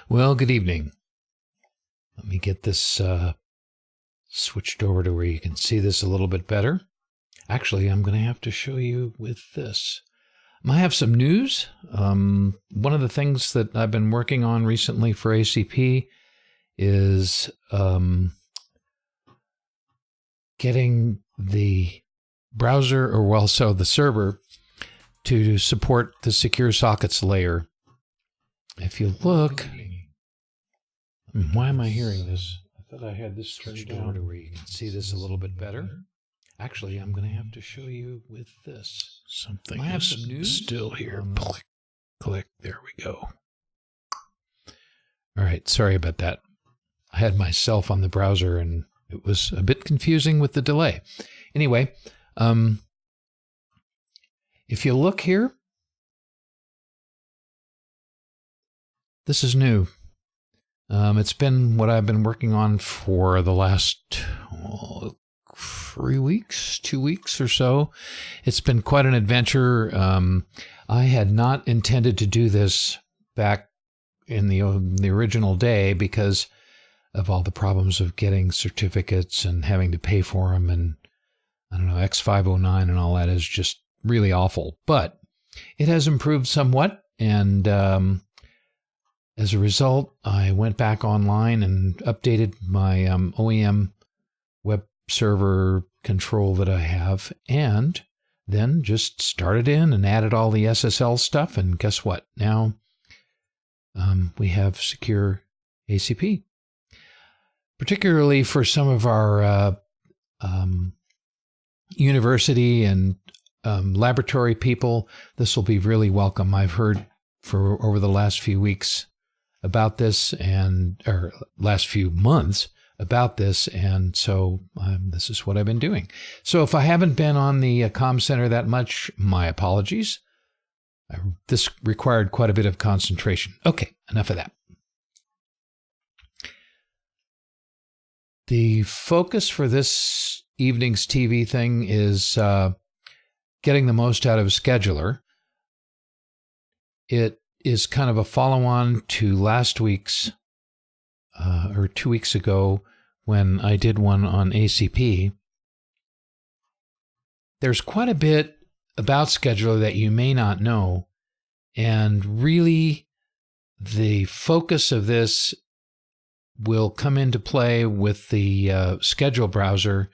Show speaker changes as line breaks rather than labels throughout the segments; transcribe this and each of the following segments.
Well, good evening. Let me get this switched over to where you can see this a little bit better. Actually, I'm going to have to show you with this. I have some news. One of the things that I've been working on recently for ACP is getting the browser, the server, to support the secure sockets layer. If you look, why am I hearing this? I thought I had this switched over to where you can see this a little bit better. Actually, I'm going to have to show you with this. Something is still here. Click. There we go. All right. Sorry about that. I had myself on the browser, and it was a bit confusing with the delay. Anyway, if you look here, this is new. It's been what I've been working on for the last 2 weeks or so. It's been quite an adventure. I had not intended to do this back in the original day because of all the problems of getting certificates and having to pay for them, and I don't know, X509 and all that is just really awful. But it has improved somewhat, and as a result, I went back online and updated my OEM web server control that I have, and then just started in and added all the SSL stuff, and guess what? Now we have secure ACP. Particularly for some of our university and laboratory people, this will be really welcome. I've heard for over the last few weeks about this, or last few months about this, and so this is what I've been doing. So if I haven't been on the comm center that much, my apologies. This required quite a bit of concentration. Okay, enough of that. The focus for this evening's TV thing is getting the most out of Scheduler. It is kind of a follow-on to last week's, or 2 weeks ago, when I did one on ACP. There's quite a bit about Scheduler that you may not know, and really the focus of this will come into play with the schedule browser.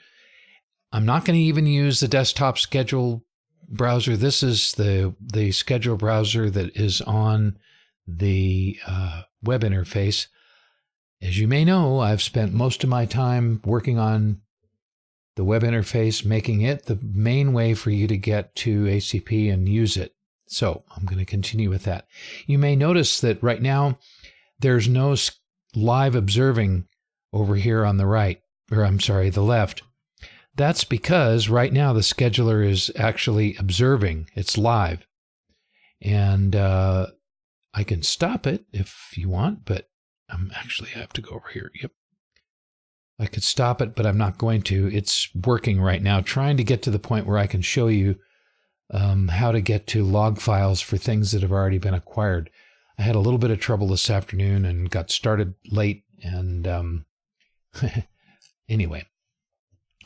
I'm not going to even use the desktop schedule browser. This is the schedule browser that is on the web interface. As you may know, I've spent most of my time working on the web interface, making it the main way for you to get to ACP and use it. So I'm going to continue with that. You may notice that right now there's no live observing over here on the right, or I'm sorry, the left. That's because right now the scheduler is actually observing. It's live. And I can stop it if you want, but I have to go over here. Yep. I could stop it, but I'm not going to. It's working right now, trying to get to the point where I can show you how to get to log files for things that have already been acquired. I had a little bit of trouble this afternoon and got started late, and anyway,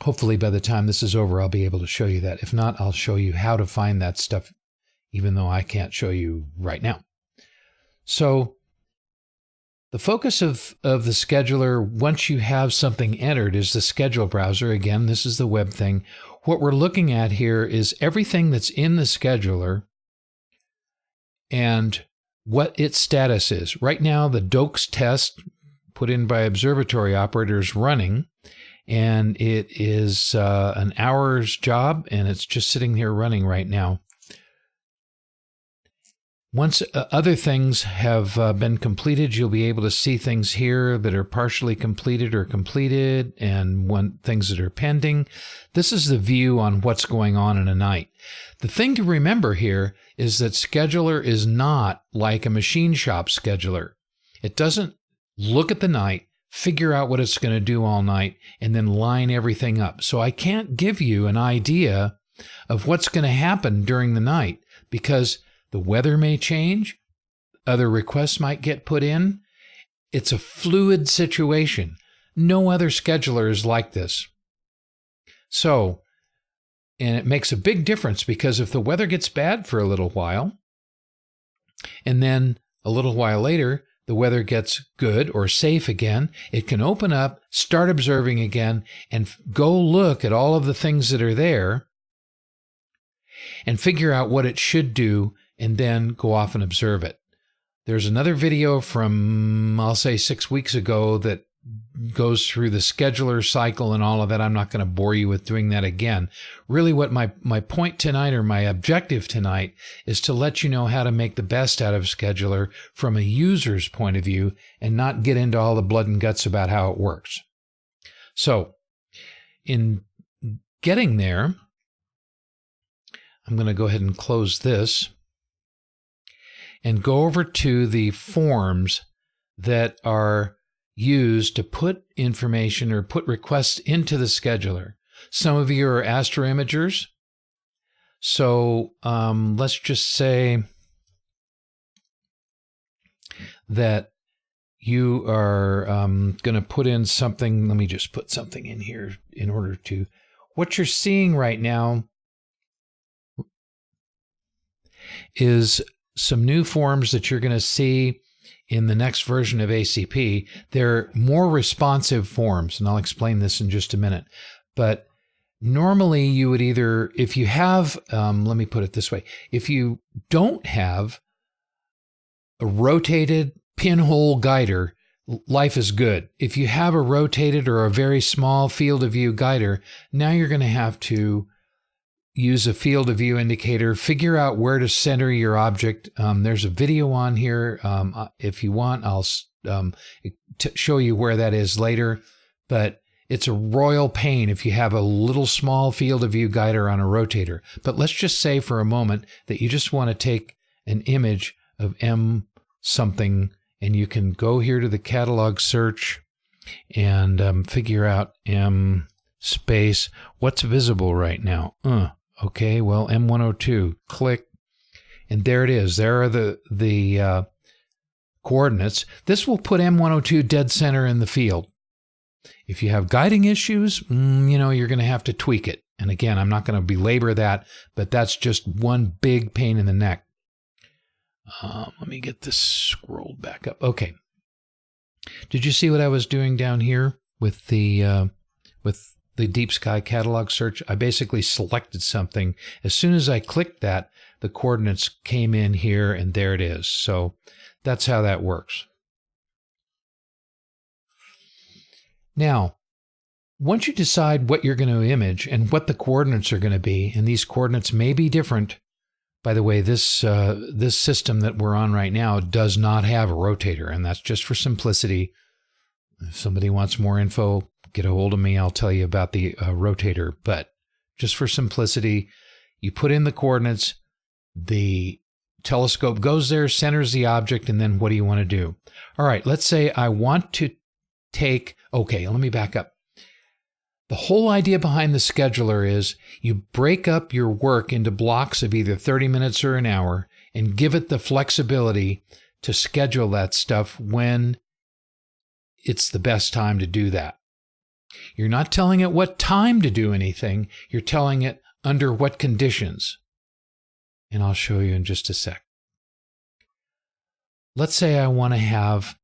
hopefully by the time this is over, I'll be able to show you that. If not, I'll show you how to find that stuff, even though I can't show you right now. So the focus of the scheduler, once you have something entered, is the schedule browser. Again, this is the web thing. What we're looking at here is everything that's in the scheduler and what its status is. Right now, the DOKS test put in by observatory operators running, and it is an hour's job, and it's just sitting here running right now. Once other things have been completed, you'll be able to see things here that are partially completed or completed, and things that are pending. This is the view on what's going on in a night. The thing to remember here is that Scheduler is not like a machine shop scheduler. It doesn't look at the night, figure out what it's going to do all night, and then line everything up. So I can't give you an idea of what's going to happen during the night, because the weather may change, other requests might get put in, it's a fluid situation. No other scheduler is like this. So, and it makes a big difference because if the weather gets bad for a little while, and then a little while later, the weather gets good or safe again, it can open up, start observing again, and go look at all of the things that are there and figure out what it should do, and then go off and observe it. There's another video from, I'll say 6 weeks ago that goes through the scheduler cycle and all of that. I'm not going to bore you with doing that again. Really what my point tonight, or my objective tonight, is to let you know how to make the best out of scheduler from a user's point of view and not get into all the blood and guts about how it works. So in getting there, I'm going to go ahead and close this and go over to the forms that are used to put information or put requests into the scheduler. Some of you are astro imagers. So let's just say that you are going to put in something. Let me just put something in here in order to, what you're seeing right now is some new forms that you're going to see in the next version of ACP. They're more responsive forms, and I'll explain this in just a minute. But normally you would either, if you have, let me put it this way, if you don't have a rotated pinhole guider, life is good. If you have a rotated or a very small field of view guider, now you're going to have to use a field of view indicator, figure out where to center your object. There's a video on here. If you want, I'll show you where that is later. But it's a royal pain if you have a little small field of view guider on a rotator. But let's just say for a moment that you just want to take an image of M something, and you can go here to the catalog search and figure out M space. What's visible right now? Okay, well, M102, click, and there it is. There are the coordinates. This will put M102 dead center in the field. If you have guiding issues, you're going to have to tweak it. And again, I'm not going to belabor that, but that's just one big pain in the neck. Let me get this scrolled back up. Okay. Did you see what I was doing down here with the Deep Sky catalog search? I basically selected something. As soon as I clicked that, the coordinates came in here, and there it is. So that's how that works. Now, once you decide what you're going to image and what the coordinates are going to be, and these coordinates may be different. By the way, this system that we're on right now does not have a rotator, and that's just for simplicity. If somebody wants more info, get a hold of me. I'll tell you about the rotator. But just for simplicity, you put in the coordinates, the telescope goes there, centers the object, and then what do you want to do? All right, let's say I want to take, okay, let me back up. The whole idea behind the scheduler is you break up your work into blocks of either 30 minutes or an hour and give it the flexibility to schedule that stuff when it's the best time to do that. You're not telling it what time to do anything. You're telling it under what conditions. And I'll show you in just a sec. Let's say I want to have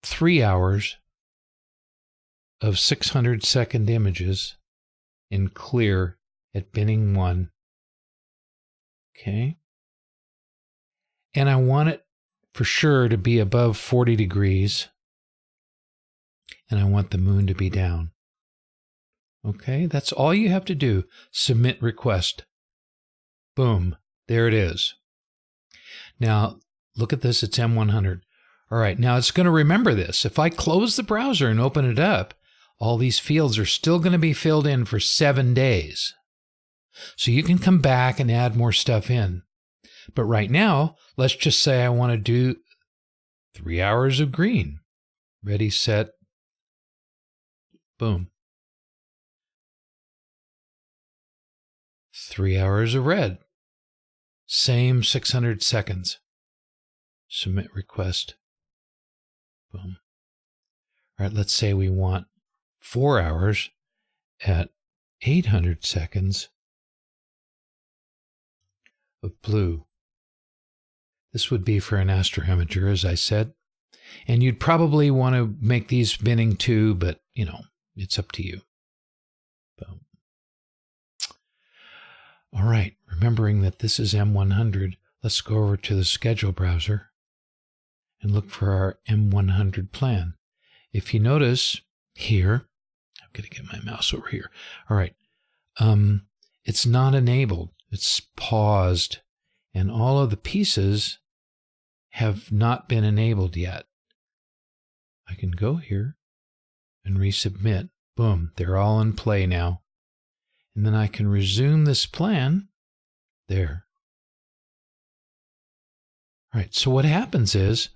3 hours of 600-second images in clear at binning 1. Okay. And I want it for sure to be above 40 degrees. And I want the moon to be down. Okay, that's all you have to do. Submit request. Boom, there it is. Now, look at this, it's M100. All right, now it's going to remember this. If I close the browser and open it up, all these fields are still going to be filled in for 7 days. So you can come back and add more stuff in. But right now, let's just say I want to do 3 hours of green. Ready, set, boom. 3 hours of red. Same 600 seconds. Submit request. Boom. All right, let's say we want 4 hours at 800 seconds of blue. This would be for an astro imager, as I said. And you'd probably want to make these binning too, but, you know, it's up to you. Boom. All right, remembering that this is M100, let's go over to the schedule browser and look for our M100 plan. If you notice here, I'm going to get my mouse over here. All right, it's not enabled. It's paused, and all of the pieces have not been enabled yet. I can go here and resubmit. Boom, they're all in play now. And then I can resume this plan. There. All right, so what happens is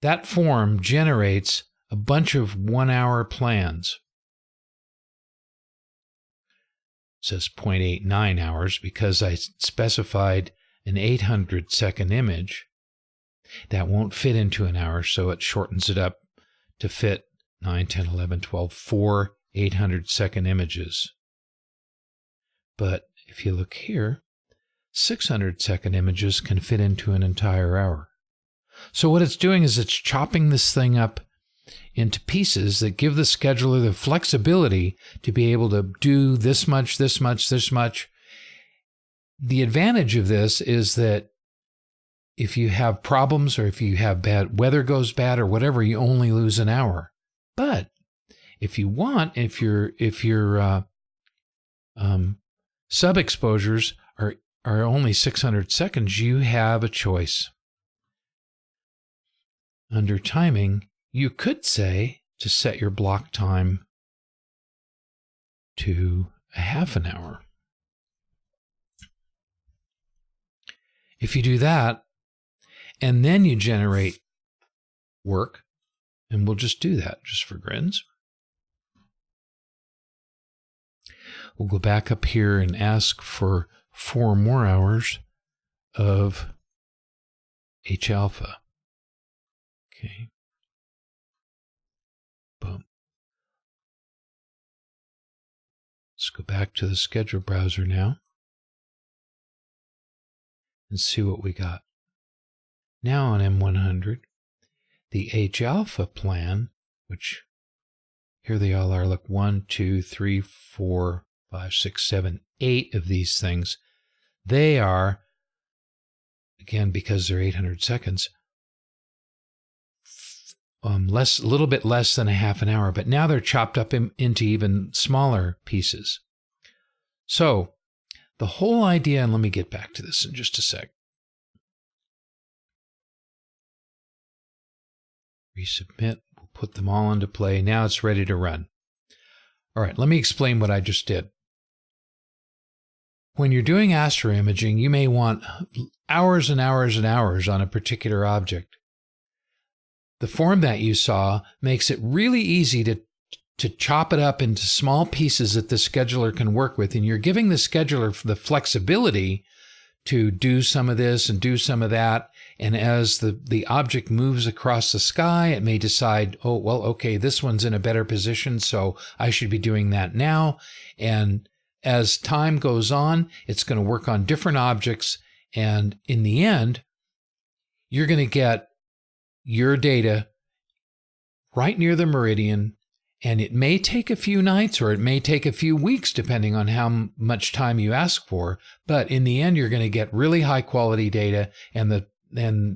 that form generates a bunch of 1-hour plans. It says 0.89 hours because I specified an 800-second image. That won't fit into an hour, so it shortens it up to fit 9, 10, 11, 12, 4 800-second images. But if you look here, 600-second images can fit into an entire hour. So what it's doing is it's chopping this thing up into pieces that give the scheduler the flexibility to be able to do this much, this much, this much. The advantage of this is that if you have problems or if you have bad weather goes bad or whatever, you only lose an hour. But if you want, if your sub exposures are only 600 seconds, you have a choice. Under timing, you could say to set your block time to a half an hour. If you do that, and then you generate work, and we'll just do that just for grins. We'll go back up here and ask for 4 more hours of H alpha. Okay. Boom. Let's go back to the schedule browser now and see what we got. Now on M100, the H alpha plan, which here they all are, look, 1, 2, 3, 4, 5, 6, 7, 8 of these things. They are, again, because they're 800 seconds, a little bit less than a half an hour, but now they're chopped up into even smaller pieces. So the whole idea, and let me get back to this in just a sec. Resubmit, we'll put them all into play. Now it's ready to run. All right, let me explain what I just did. When you're doing astro imaging, you may want hours and hours and hours on a particular object. The form that you saw makes it really easy to chop it up into small pieces that the scheduler can work with, and you're giving the scheduler the flexibility to do some of this and do some of that. And as the object moves across the sky, it may decide, oh, well, okay, this one's in a better position, so I should be doing that now. And as time goes on, it's going to work on different objects. And in the end, you're going to get your data right near the meridian. And it may take a few nights or it may take a few weeks, depending on how much time you ask for. But in the end, you're going to get really high quality data. And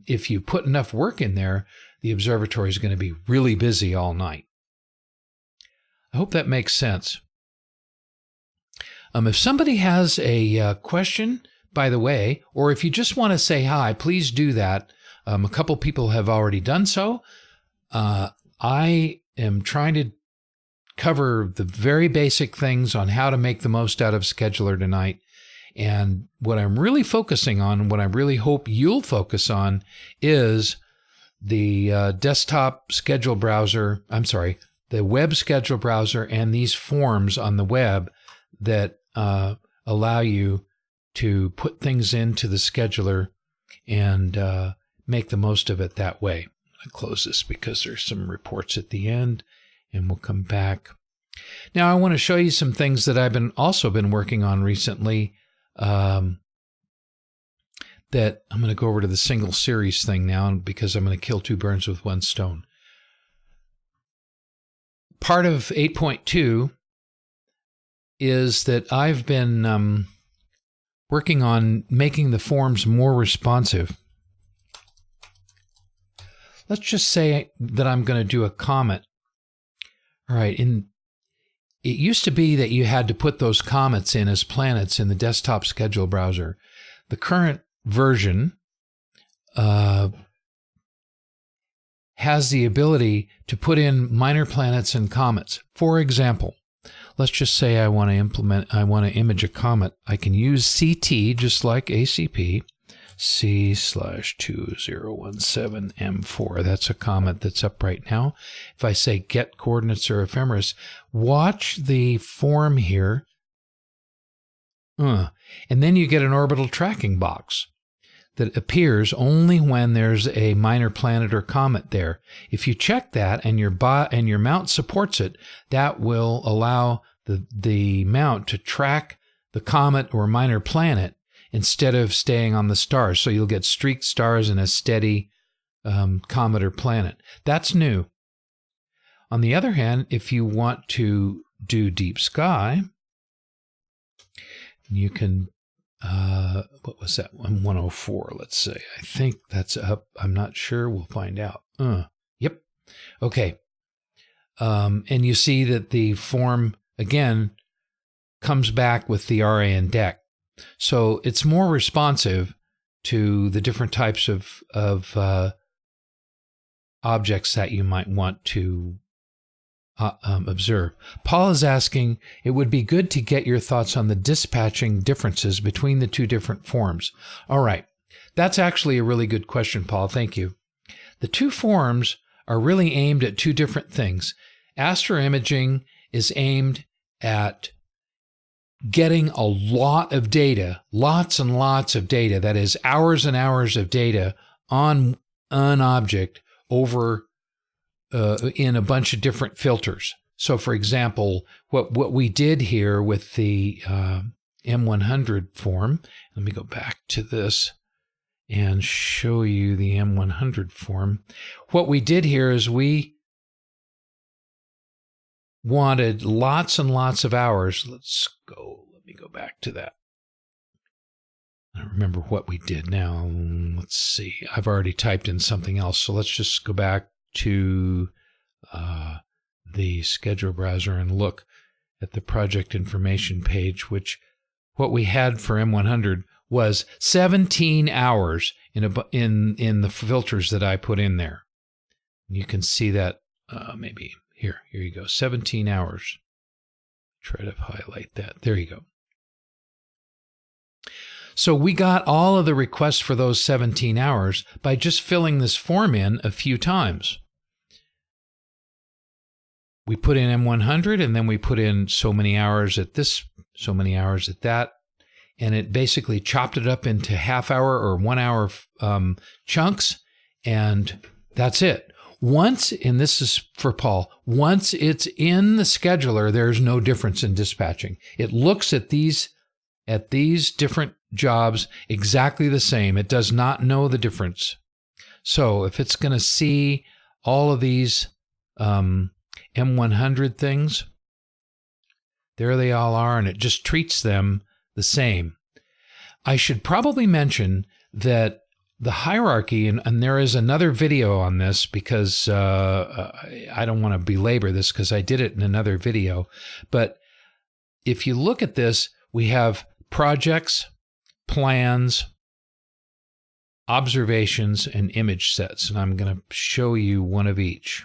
if you put enough work in there, the observatory is going to be really busy all night. I hope that makes sense. If somebody has a question, by the way, or if you just want to say hi, please do that. A couple people have already done so. I am trying to cover the very basic things on how to make the most out of Scheduler tonight. And what I'm really focusing on, what I really hope you'll focus on, is the desktop schedule browser, the web schedule browser and these forms on the web that allow you to put things into the scheduler and make the most of it that way. to close this because there's some reports at the end, and we'll come back. Now I want to show you some things that I've also been working on recently. That I'm going to go over to the single series thing now because I'm going to kill two birds with one stone. Part of 8.2 is that I've been working on making the forms more responsive. Let's just say that I'm going to do a comment. All right, it used to be that you had to put those comments in as planets in the desktop schedule browser. The current version has the ability to put in minor planets and comets. For example, let's just say I want to image a comet. I can use CT just like ACP, C/2017M4. That's a comet that's up right now. If I say get coordinates or ephemeris, watch the form here. And then you get an orbital tracking box that appears only when there's a minor planet or comet there. If you check that and your mount supports it, that will allow the mount to track the comet or minor planet instead of staying on the stars. So you'll get streaked stars and a steady comet or planet. That's new. On the other hand, if you want to do deep sky, you can, what was that one? 104, let's say. I think that's up. I'm not sure. We'll find out. Yep. Okay. And you see that the form, again, comes back with the RA and DEC. So it's more responsive to the different types of objects that you might want to observe. Paul is asking, it would be good to get your thoughts on the dispatching differences between the two different forms. All right. That's actually a really good question, Paul. Thank you. The two forms are really aimed at two different things. Astroimaging is aimed at getting a lot of data, lots and lots of data, that is hours and hours of data on an object over in a bunch of different filters. So for example, what we did here with the M100 form, let me go back to this and show you the M100 form. What we did here is we wanted lots and lots of hours. Let me go back to that. I don't remember what we did now. Let's see. I've already typed in something else. So let's just go back to the schedule browser and look at the project information page, which what we had for M100 was 17 hours in the filters that I put in there. You can see that maybe here you go, 17 hours. Try to highlight that. There you go. So we got all of the requests for those 17 hours by just filling this form in a few times. We put in M100 and then we put in so many hours at this, so many hours at that. And it basically chopped it up into half-hour or 1 hour chunks. And that's it. Once, and this is for Paul, once it's in the scheduler, there's no difference in dispatching. It looks at these different jobs exactly the same. It does not know the difference. So if it's going to see all of these M100 things, there they all are, and it just treats them the same. I should probably mention that the hierarchy, and there is another video on this because I don't want to belabor this because I did it in another video. But if you look at this, we have projects, plans, observations, and image sets. And I'm going to show you one of each.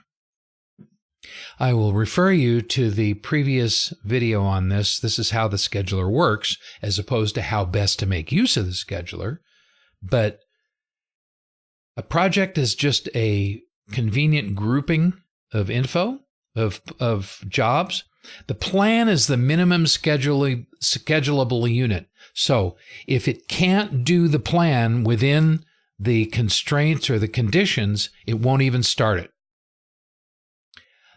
I will refer you to the previous video on this. This is how the scheduler works, as opposed to how best to make use of the scheduler. But a project is just a convenient grouping of info, of jobs. The plan is the minimum schedulable unit. So if it can't do the plan within the constraints or the conditions, it won't even start it.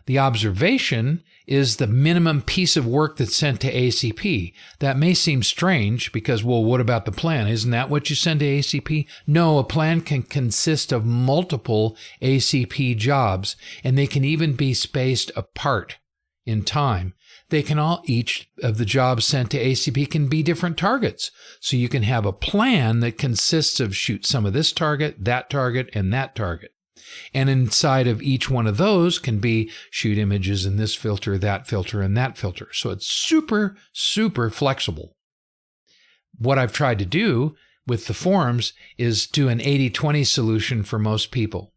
The observation is the minimum piece of work that's sent to ACP. That may seem strange because, well, what about the plan? Isn't that what you send to ACP? No, a plan can consist of multiple ACP jobs, and they can even be spaced apart in time. Each of the jobs sent to ACP can be different targets. So you can have a plan that consists of shoot some of this target, and that target. And inside of each one of those can be shoot images in this filter, that filter, and that filter. So it's super, super flexible. What I've tried to do with the forms is do an 80-20 solution for most people.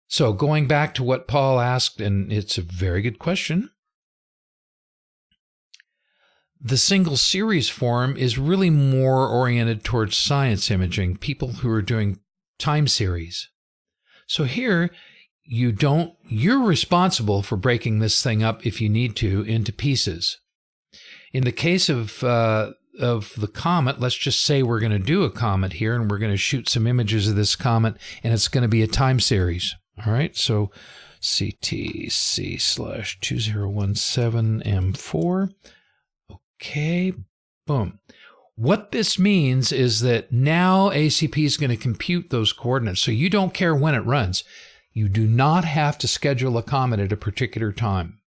So going back to what Paul asked, and it's a very good question, the single series form is really more oriented towards science imaging, people who are doing time series. So here, you're responsible for breaking this thing up if you need to into pieces. In the case of the comet, let's just say we're going to do a comet here and we're going to shoot some images of this comet and it's going to be a time series. All right, so CTC/2017M4. Okay, boom. What this means is that now ACP is going to compute those coordinates, so you don't care when it runs. You do not have to schedule a comet at a particular time.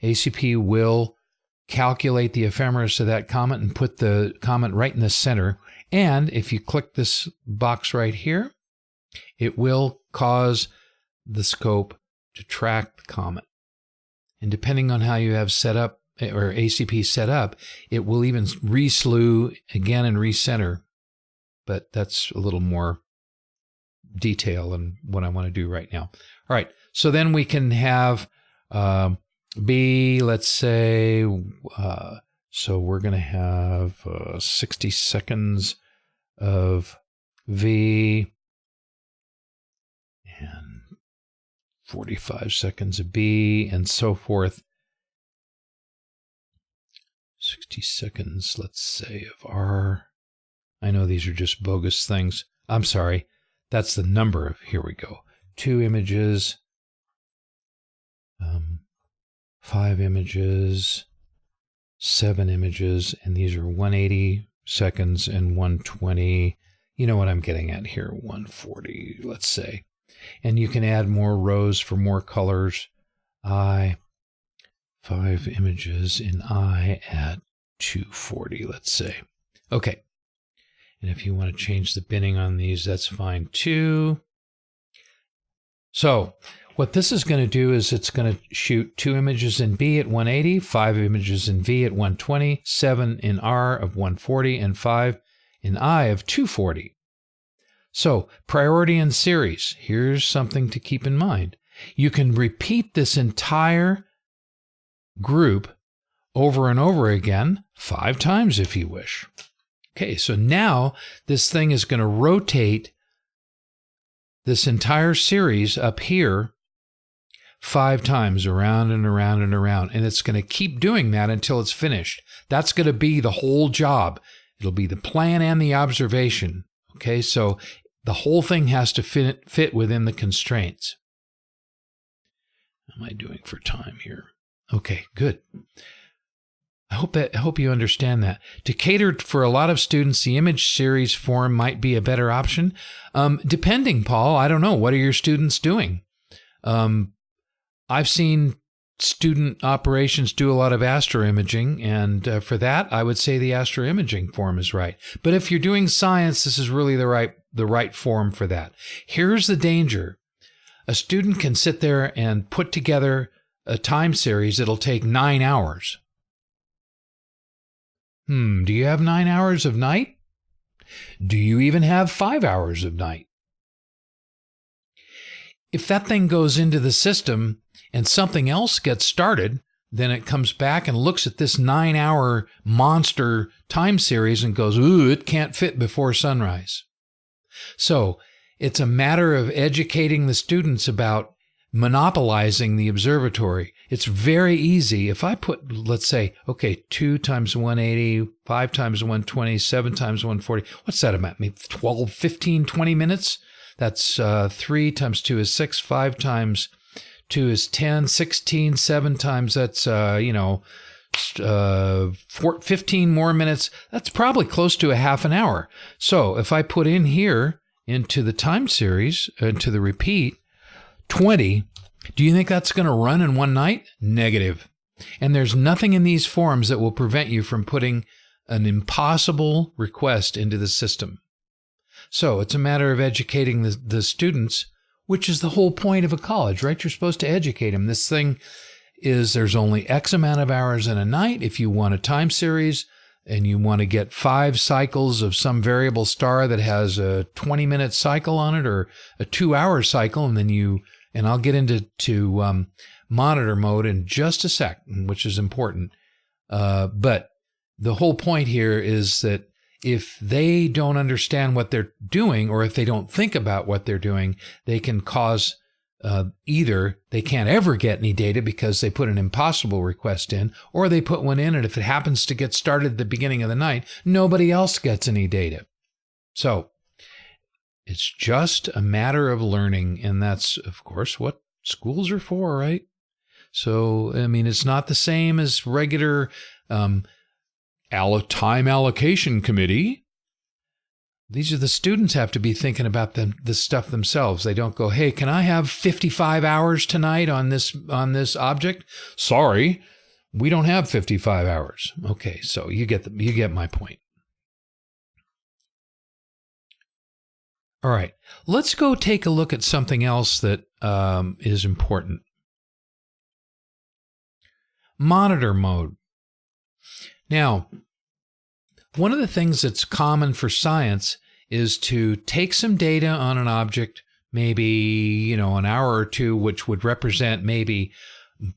ACP will calculate the ephemeris of that comet and put the comet right in the center. And if you click this box right here, it will cause the scope to track the comet. And depending on how you have set up, or ACP set up, it will even re-slew again and recenter. But that's a little more detail than what I want to do right now. All right, so then we can have B, let's say, so we're going to have 60 seconds of V and 45 seconds of B and so forth. 60 seconds, let's say, of R. I know these are just bogus things. I'm sorry. That's the number of, here we go. 2 images, 5 images, 7 images, and these are 180 seconds and 120. You know what I'm getting at here, 140, let's say. And you can add more rows for more colors. 5 images in I at 240, let's say. Okay. And if you want to change the binning on these, that's fine too. So what this is going to do is it's going to shoot 2 images in B at 180, 5 images in V at 120, 7 in R of 140, and 5 in I of 240. So priority in series. Here's something to keep in mind. You can repeat this entire group over and over again 5 times if you wish. Okay, so now this thing is going to rotate this entire series up here 5 times around and around and around, and it's going to keep doing that until it's finished. That's going to be the whole job. It'll be the plan and the observation. Okay, so the whole thing has to fit within the constraints. How am I doing for time here? Okay, good. I hope you understand that. To cater for a lot of students, the image series form might be a better option. Depending, Paul, I don't know. What are your students doing? I've seen student operations do a lot of astroimaging, and for that, I would say the astroimaging form is right. But if you're doing science, this is really the right form for that. Here's the danger. A student can sit there and put together a time series that'll take 9 hours. Do you have 9 hours of night? Do you even have 5 hours of night? If that thing goes into the system and something else gets started, then it comes back and looks at this 9-hour monster time series and goes, ooh, it can't fit before sunrise. So it's a matter of educating the students about monopolizing the observatory. It's very easy. If I put, let's say, okay, 2 times 180, 5 times 120, 7 times 140, what's that about? Maybe 12, 15, 20 minutes? That's 3 times 2 is 6, 5 times 2 is 10, 16, 7 times, that's, 15 more minutes. That's probably close to a half an hour. So if I put in here into the time series, into the repeat, 20, do you think that's going to run in one night? Negative. And there's nothing in these forms that will prevent you from putting an impossible request into the system. So it's a matter of educating the students, which is the whole point of a college, right? You're supposed to educate them. This thing is there's only X amount of hours in a night. If you want a time series and you want to get 5 cycles of some variable star that has a 20-minute cycle on it or a 2-hour cycle, and I'll get into monitor mode in just a sec, which is important. But the whole point here is that if they don't understand what they're doing, or if they don't think about what they're doing, they can cause either they can't ever get any data because they put an impossible request in, or they put one in, and if it happens to get started at the beginning of the night, nobody else gets any data. So it's just a matter of learning, and that's, of course, what schools are for, right? So, I mean, it's not the same as regular time allocation committee. These are the students have to be thinking about the stuff themselves. They don't go, hey, can I have 55 hours tonight on this object? Sorry, we don't have 55 hours. Okay, so you get my point. All right, let's go take a look at something else that is important. Monitor mode. Now, one of the things that's common for science is to take some data on an object, maybe, an hour or two, which would represent maybe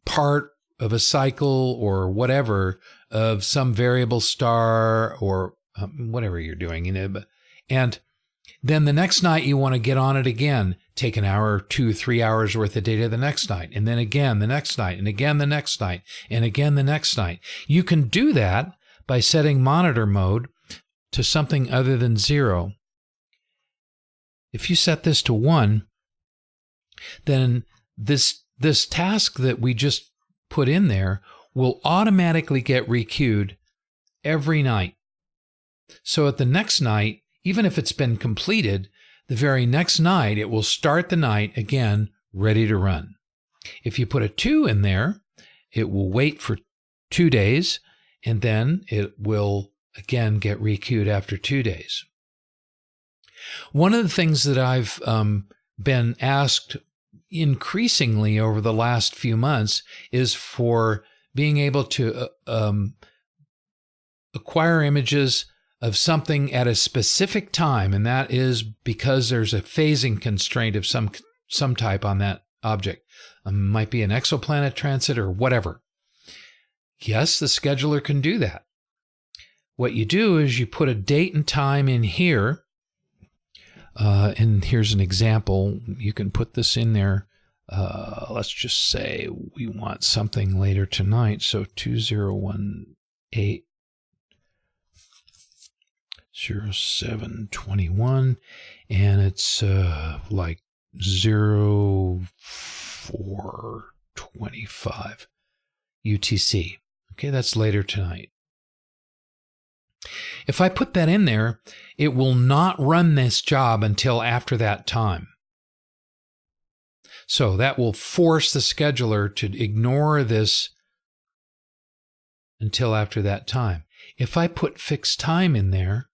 part of a cycle or whatever of some variable star or whatever you're doing, and then the next night you want to get on it again, take an hour, 2, 3 hours worth of data the next night, and then again the next night, and again the next night, and again the next night. You can do that by setting monitor mode to something other than 0. If you set this to 1, then this task that we just put in there will automatically get requeued every night. So at the next night, even if it's been completed, the very next night, it will start the night again, ready to run. If you put a 2 in there, it will wait for 2 days, and then it will again get requeued after 2 days. One of the things that I've been asked increasingly over the last few months is for being able to acquire images of something at a specific time, and that is because there's a phasing constraint of some type on that object. Might be an exoplanet transit or whatever. Yes, the scheduler can do that. What you do is you put a date and time in here, and here's an example. You can put this in there. Let's just say we want something later tonight, so 2018. 0721, and it's like 0425 UTC. Okay, that's later tonight. If I put that in there, it will not run this job until after that time. So that will force the scheduler to ignore this until after that time. If I put fixed time in there,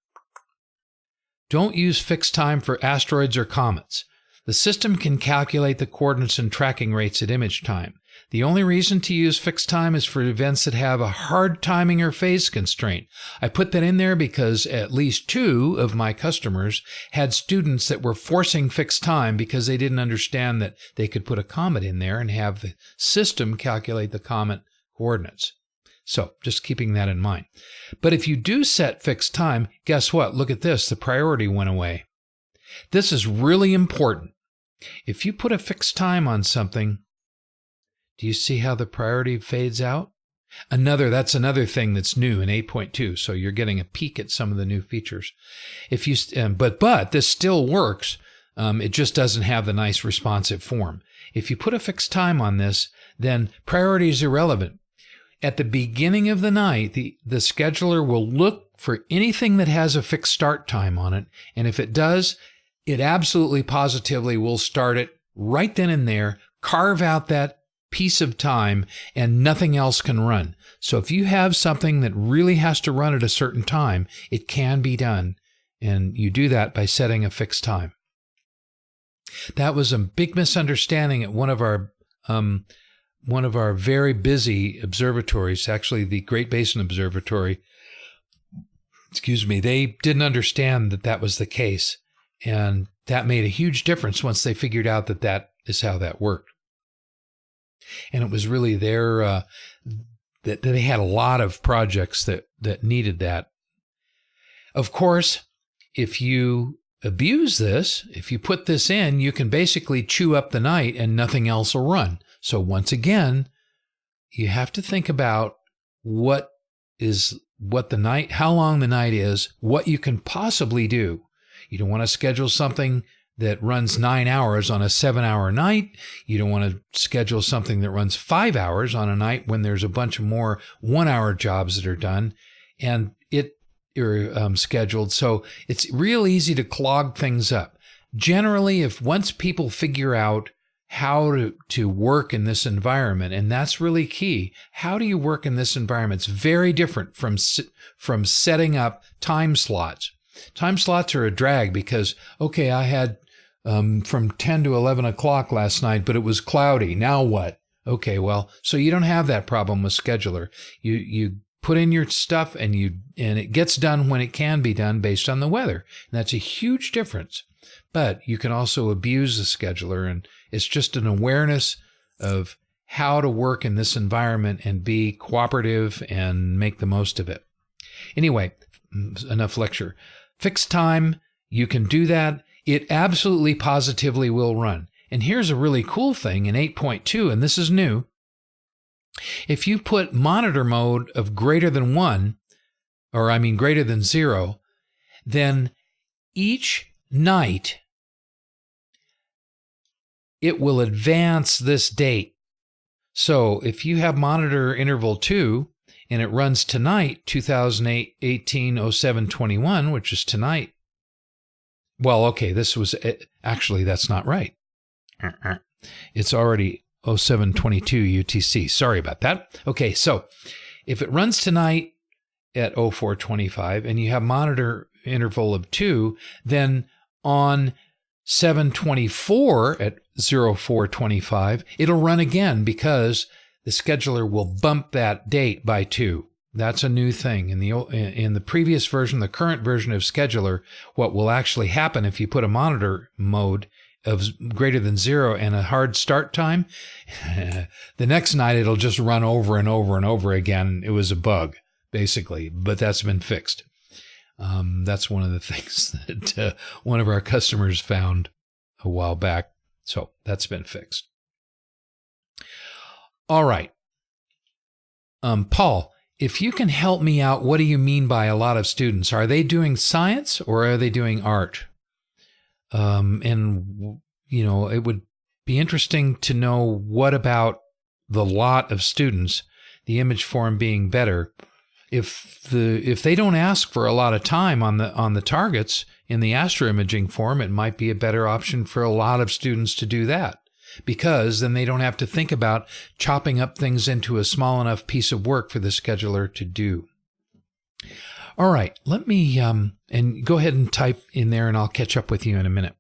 don't use fixed time for asteroids or comets. The system can calculate the coordinates and tracking rates at image time. The only reason to use fixed time is for events that have a hard timing or phase constraint. I put that in there because at least 2 of my customers had students that were forcing fixed time because they didn't understand that they could put a comet in there and have the system calculate the comet coordinates. So just keeping that in mind. But if you do set fixed time, guess what? Look at this. The priority went away. This is really important. If you put a fixed time on something, do you see how the priority fades out? That's another thing that's new in 8.2. So you're getting a peek at some of the new features. If you, but this still works. It just doesn't have the nice responsive form. If you put a fixed time on this, then priority is irrelevant. At the beginning of the night, the scheduler will look for anything that has a fixed start time on it. And if it does, it absolutely positively will start it right then and there, carve out that piece of time, and nothing else can run. So if you have something that really has to run at a certain time, it can be done. And you do that by setting a fixed time. That was a big misunderstanding at one of our very busy observatories, actually the Great Basin Observatory. Excuse me, they didn't understand that that was the case. And that made a huge difference once they figured out that that is how that worked. And it was really that they had a lot of projects that needed that. Of course, if you abuse this, if you put this in, you can basically chew up the night and nothing else will run. So once again, you have to think about how long the night is, what you can possibly do. You don't want to schedule something that runs 9 hours on a 7-hour night. You don't want to schedule something that runs 5 hours on a night when there's a bunch of more 1-hour jobs that are done and you're scheduled. So it's real easy to clog things up. Generally, once people figure out how to work in this environment, and that's really key. How do you work in this environment? It's very different from setting up time slots. Time slots are a drag because, okay, I had from 10 to 11 o'clock last night, but it was cloudy. Now what? Okay, well, so you don't have that problem with scheduler. You put in your stuff and it gets done when it can be done based on the weather. And that's a huge difference. But you can also abuse the scheduler, and it's just an awareness of how to work in this environment and be cooperative and make the most of it. Anyway, enough lecture. Fixed time, you can do that. It absolutely positively will run. And here's a really cool thing in 8.2, and this is new. If you put monitor mode of greater than 0, then each night it will advance this date. So if you have monitor interval 2 and it runs tonight, 2018-07-21, which is tonight. Well, okay, actually, that's not right. It's already 07-22 UTC. Sorry about that. Okay, so if it runs tonight at 04-25 and you have monitor interval of 2, then on 7/24 at 04/25, it'll run again because the scheduler will bump that date by 2. That's a new thing. In the previous version, the current version of scheduler, what will actually happen if you put a monitor mode of greater than 0 and a hard start time, the next night it'll just run over and over and over again. It was a bug, basically, but that's been fixed. That's one of the things that one of our customers found a while back. So that's been fixed. All right. Paul, if you can help me out, what do you mean by a lot of students? Are they doing science or are they doing art? And, it would be interesting to know what about the lot of students, the image form being better. If they don't ask for a lot of time on the targets in the astroimaging form, it might be a better option for a lot of students to do that, because then they don't have to think about chopping up things into a small enough piece of work for the scheduler to do. All right, let me and go ahead and type in there, and I'll catch up with you in a minute.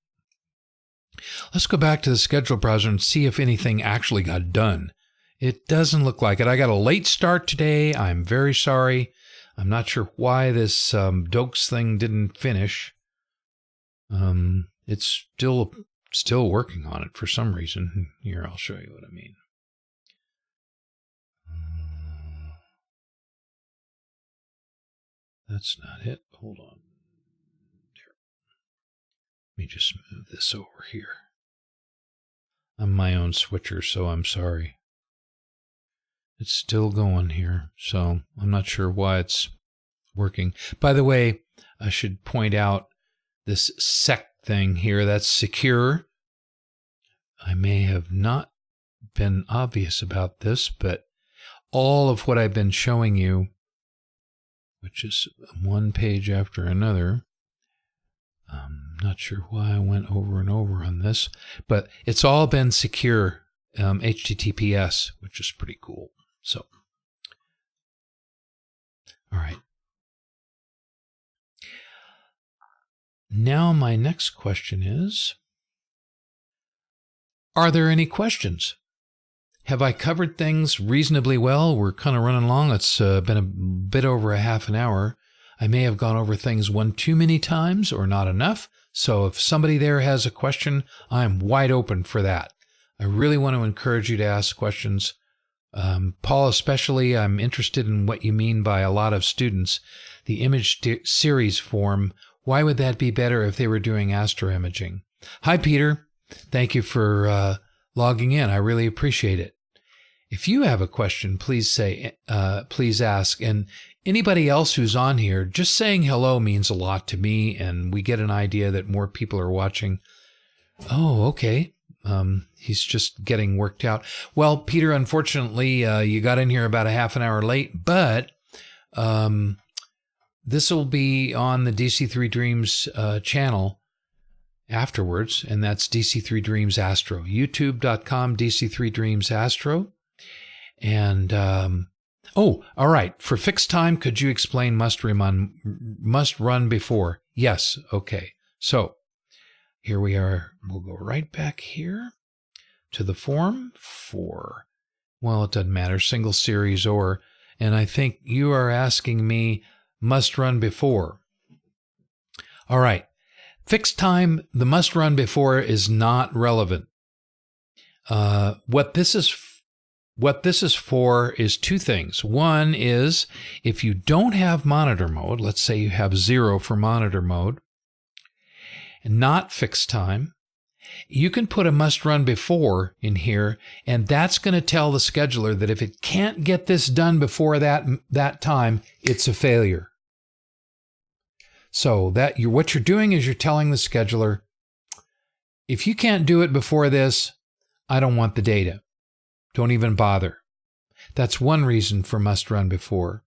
Let's go back to the schedule browser and see if anything actually got done. It doesn't look like it. I got a late start today. I'm very sorry. I'm not sure why this Dokes thing didn't finish. It's still working on it for some reason. Here, I'll show you what I mean. That's not it. Hold on. Here. Let me just move this over here. I'm my own switcher, so I'm sorry. It's still going here, so I'm not sure why it's working. By the way, I should point out this sec thing here, that's secure. I may have not been obvious about this, but all of what I've been showing you, which is one page after another, I'm not sure why I went over and over on this, but it's all been secure HTTPS, which is pretty cool. So, all right. Now my next question is, are there any questions? Have I covered things reasonably well? We're kind of running long. It's been a bit over a half an hour. I may have gone over things one too many times or not enough. So if somebody there has a question, I'm wide open for that. I really want to encourage you to ask questions. Paul, especially, I'm interested in what you mean by a lot of students. The image series form, why would that be better if they were doing astroimaging? Hi, Peter. Thank you for logging in. I really appreciate it. If you have a question, please ask. And anybody else who's on here, just saying hello means a lot to me, and we get an idea that more people are watching. Oh, okay. He's just getting worked out. Well, Peter, unfortunately, you got in here about a half an hour late, but this will be on the DC3 Dreams channel afterwards, and that's DC3 Dreams Astro, youtube.com DC3 Dreams Astro. And oh, all right. For fixed time, could you explain must run before? Yes. Okay. So here we are. We'll go right back here to the form for, well, it doesn't matter, single series or, and I think you are asking me must run before. All right. Fixed time, the must run before is not relevant. What this is for is two things. One is if you don't have monitor mode, let's say you have 0 for monitor mode, and not fixed time, you can put a must run before in here, and that's going to tell the scheduler that if it can't get this done before that time, it's a failure. So what you're doing is you're telling the scheduler, if you can't do it before this, I don't want the data. Don't even bother. That's one reason for must run before.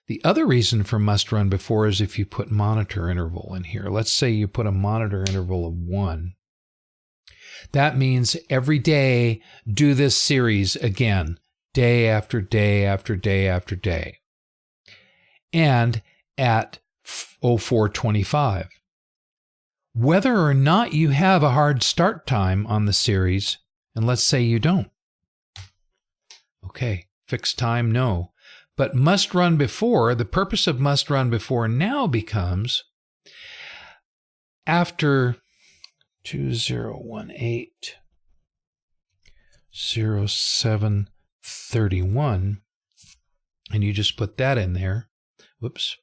The other reason for must run before is if you put monitor interval in here. Let's say you put a monitor interval of 1. That means every day do this series again, day after day after day after day. And at 04:25. Whether or not you have a hard start time on the series, and let's say you don't. Okay, fixed time, no. But must run before, the purpose of must run before now becomes after 2018-0731, and you just put that in there. Whoops.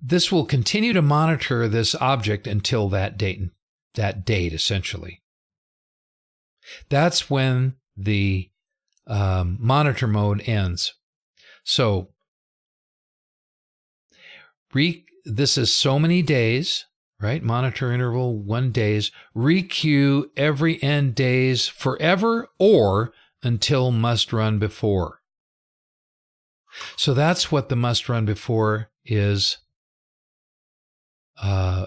This will continue to monitor this object until that date essentially. That's when the monitor mode ends. So this is so many days, right? Monitor interval 1 days. Requeue every end days forever or until must run before. So that's what the must run before is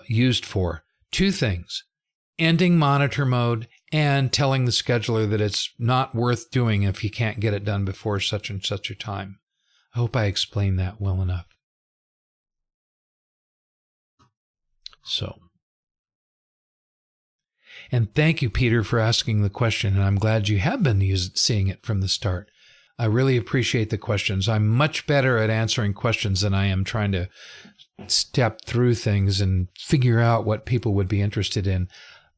used for. Two things: ending monitor mode and telling the scheduler that it's not worth doing if you can't get it done before such and such a time. I hope I explained that well enough. So, and thank you, Peter, for asking the question, and I'm glad you have been seeing it from the start. I really appreciate the questions. I'm much better at answering questions than I am trying to step through things and figure out what people would be interested in.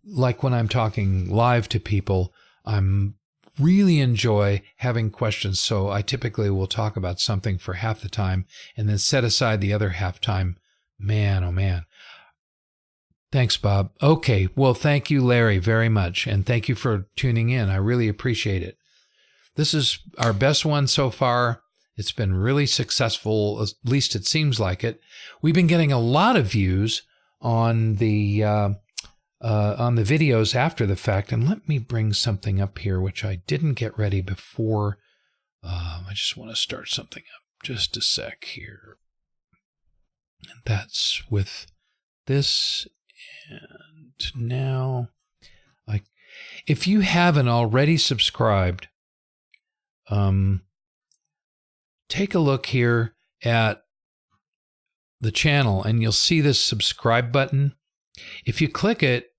Like when I'm talking live to people, I'm really enjoy having questions. So I typically will talk about something for half the time and then set aside the other half time Man, oh man. Thanks, Bob. Okay, well, thank you, Larry, very much. And thank you for tuning in. I really appreciate it. This is our best one so far. It's been really successful, at least it seems like it. We've been getting a lot of views on the videos after the fact. And let me bring something up here, which I didn't get ready before. I just want to start something up. Just a sec here. And that's with this. And now, if you haven't already subscribed, take a look here at the channel and you'll see this subscribe button. If you click it,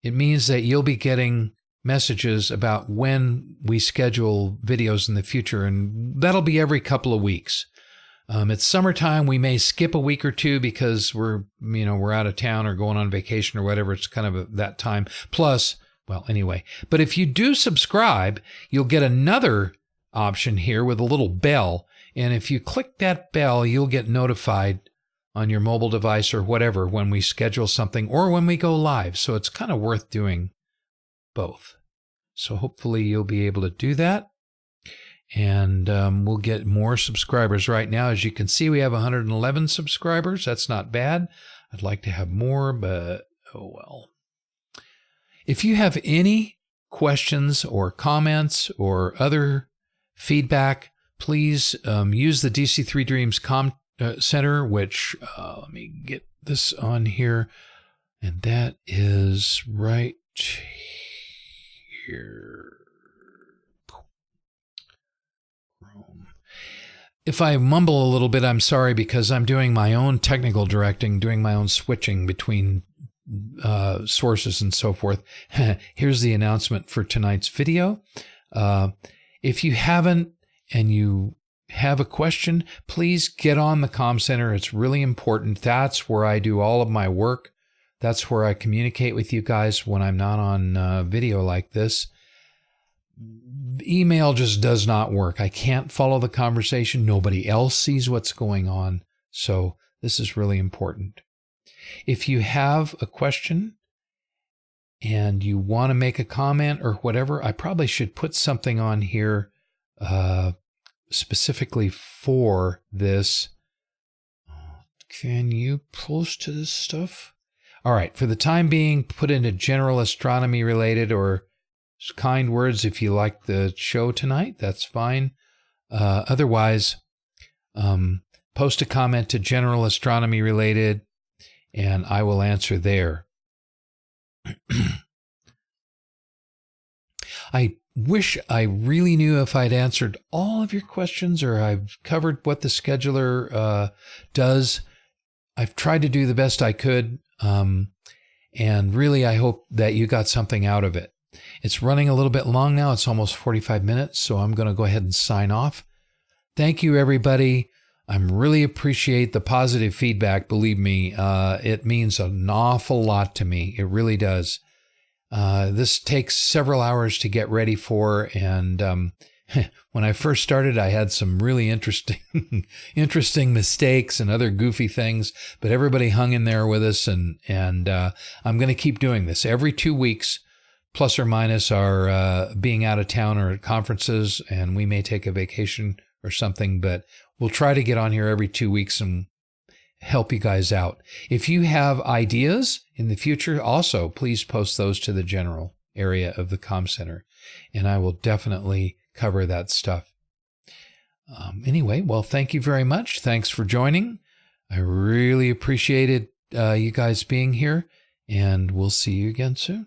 it means that you'll be getting messages about when we schedule videos in the future, and that'll be every couple of weeks. It's summertime. We may skip a week or two because we're out of town or going on vacation or whatever. It's kind of that time. Plus, well, anyway. But if you do subscribe, you'll get another option here with a little bell. And if you click that bell, you'll get notified on your mobile device or whatever when we schedule something or when we go live. So it's kind of worth doing both. So hopefully you'll be able to do that. And we'll get more subscribers. Right now, as you can see, we have 111 subscribers. That's not bad. I'd like to have more, but oh well. If you have any questions or comments or other feedback, please use the DC3 Dreams Center, which let me get this on here. And that is right here. If I mumble a little bit, I'm sorry, because I'm doing my own technical directing, doing my own switching between sources and so forth. Here's the announcement for tonight's video. If you haven't and you have a question, please get on the Comm Center. It's really important. That's where I do all of my work. That's where I communicate with you guys when I'm not on video like this. Email just does not work. I can't follow the conversation. Nobody else sees what's going on. So this is really important. If you have a question and you want to make a comment or whatever, I probably should put something on here specifically for this. Can you post to this stuff? All right. For the time being, put into general astronomy related or kind words if you like the show tonight. That's fine. Otherwise, post a comment to general astronomy related, and I will answer there. I wish I really knew if I'd answered all of your questions or I've covered what the scheduler does. I've tried to do the best I could, and really I hope that you got something out of it. It's running a little bit long now. It's almost 45 minutes, so I'm going to go ahead and sign off. Thank you, everybody. I really appreciate the positive feedback. Believe me, it means an awful lot to me. It really does. This takes several hours to get ready for, and when I first started, I had some really interesting mistakes and other goofy things, but everybody hung in there with us, and I'm going to keep doing this every 2 weeks. Plus or minus our being out of town or at conferences, and we may take a vacation or something, but we'll try to get on here every 2 weeks and help you guys out. If you have ideas in the future, also, please post those to the general area of the Comm Center, and I will definitely cover that stuff. Anyway, well, thank you very much. Thanks for joining. I really appreciated you guys being here, and we'll see you again soon.